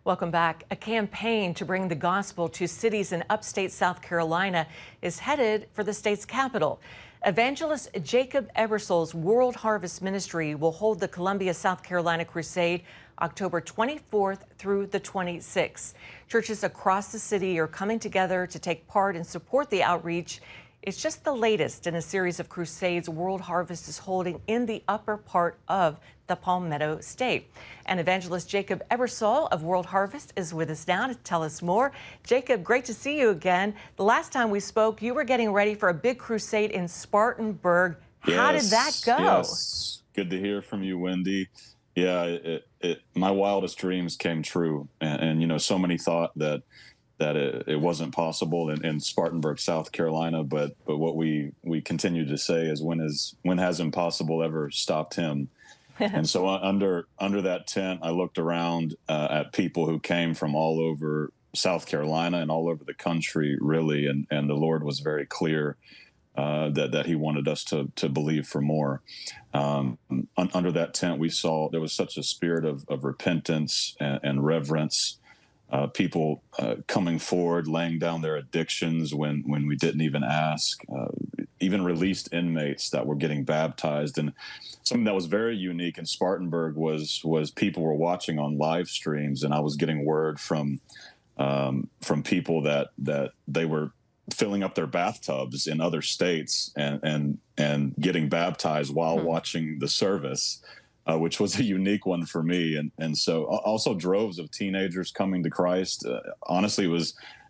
Welcome back. A campaign to bring the gospel to cities in upstate South Carolina is headed for the state's capital. Evangelist Jacob Ebersole's World Harvest Ministry will hold the Columbia, South Carolina crusade October 24th through the 26th. Churches across the city are coming together to take part and support the outreach. It's just the latest in a series of crusades World Harvest is holding in the upper part of the Palmetto state. And Evangelist Jacob Ebersole of World Harvest is with us now to tell us more. Jacob, great to see you again. The last time we spoke, you were getting ready for a big crusade in Spartanburg. How did that go? Yes, good to hear from you, Wendy. Yeah, my wildest dreams came true. And you know, so many thought that it wasn't possible in Spartanburg, South Carolina. But what we continue to say is when has impossible ever stopped him? And so under that tent, I looked around at people who came from all over South Carolina and all over the country, really. And the Lord was very clear that he wanted us to believe for more. Under that tent, we saw there was such a spirit of repentance and reverence. People coming forward, laying down their addictions when we didn't even ask, even released inmates that were getting baptized. And something that was very unique in Spartanburg was people were watching on live streams, and I was getting word from people that they were filling up their bathtubs in other states and getting baptized while watching the service. Which was a unique one for me, and so also droves of teenagers coming to Christ. Honestly, it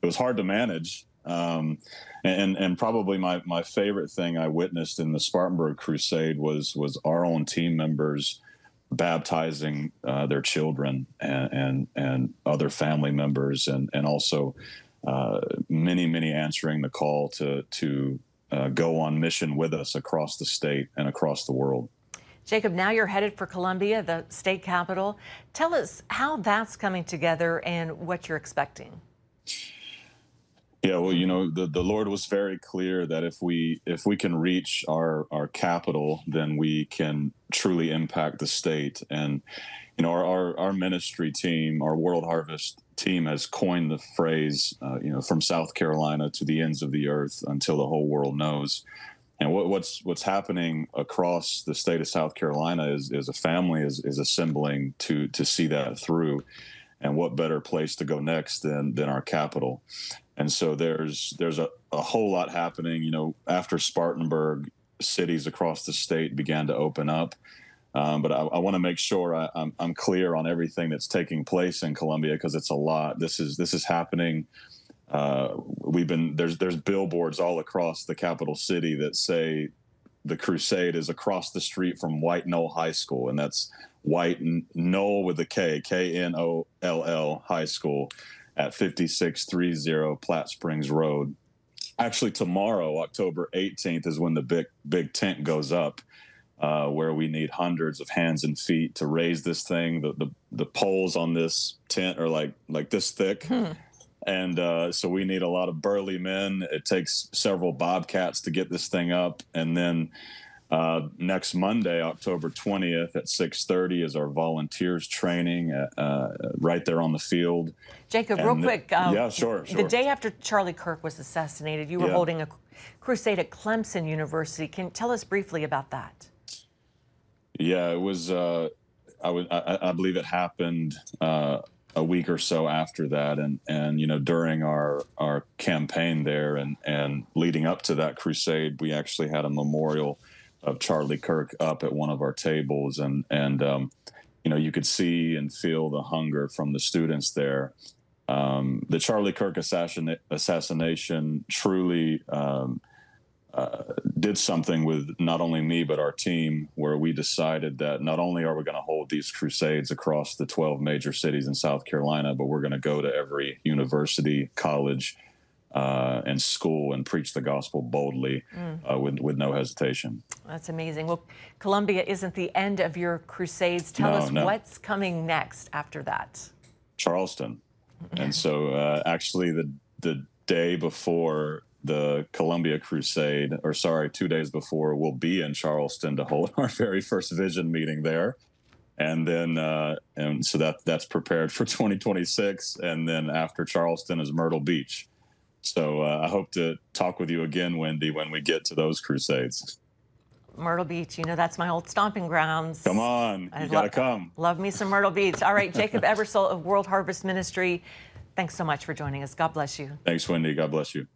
was hard to manage, and probably my favorite thing I witnessed in the Spartanburg crusade was our own team members baptizing their children and other family members, and also many answering the call to go on mission with us across the state and across the world. Jacob, now you're headed for Columbia, the state capital. Tell us how that's coming together and what you're expecting. Yeah, well, you know, the Lord was very clear that if we can reach our capital, then we can truly impact the state. And you know, our ministry team, our World Harvest team, has coined the phrase, you know, from South Carolina to the ends of the earth until the whole world knows. And what's happening across the state of South Carolina is a family is assembling to see that through. And what better place to go next than our capital? And so there's a whole lot happening. You know, after Spartanburg, cities across the state began to open up. But I want to make sure I'm clear on everything that's taking place in Columbia, because it's a lot. This is happening. There's billboards all across the capital city that say the crusade is across the street from White Knoll High School, and that's White Knoll with a K, Knoll High School at 5630 Platte Springs Road. Actually, tomorrow, October 18th, is when the big tent goes up, where we need hundreds of hands and feet to raise this thing. The poles on this tent are like this thick. And so we need a lot of burly men. It takes several bobcats to get this thing up. And then next Monday, October 20th at 6:30 is our volunteers training right there on the field. Jacob, real quick. Yeah, sure. The day after Charlie Kirk was assassinated, you were holding a crusade at Clemson University. Can you tell us briefly about that? Yeah, it was, I believe it happened a week or so after that, and you know, during our campaign there and leading up to that crusade, we actually had a memorial of Charlie Kirk up at one of our tables, and you know, you could see and feel the hunger from the students there. The Charlie Kirk assassination truly did something with not only me but our team, where we decided that not only are we going to hold these crusades across the 12 major cities in South Carolina, but we're going to go to every university, college, and school and preach the gospel boldly with no hesitation. That's amazing. Well, Columbia isn't the end of your crusades. Tell us what's coming next after that. Charleston. And so actually the day before the Columbia Crusade, or sorry, 2 days before, we'll be in Charleston to hold our very first vision meeting there. and then and so that's prepared for 2026, and then after Charleston is Myrtle Beach. So I hope to talk with you again, Wendy, when we get to those crusades. Myrtle Beach, you know, that's my old stomping grounds. Come on, you got to come. Love me some Myrtle Beach. All right, Jacob Ebersole of World Harvest Ministry, thanks so much for joining us. God bless you. Thanks, Wendy. God bless you.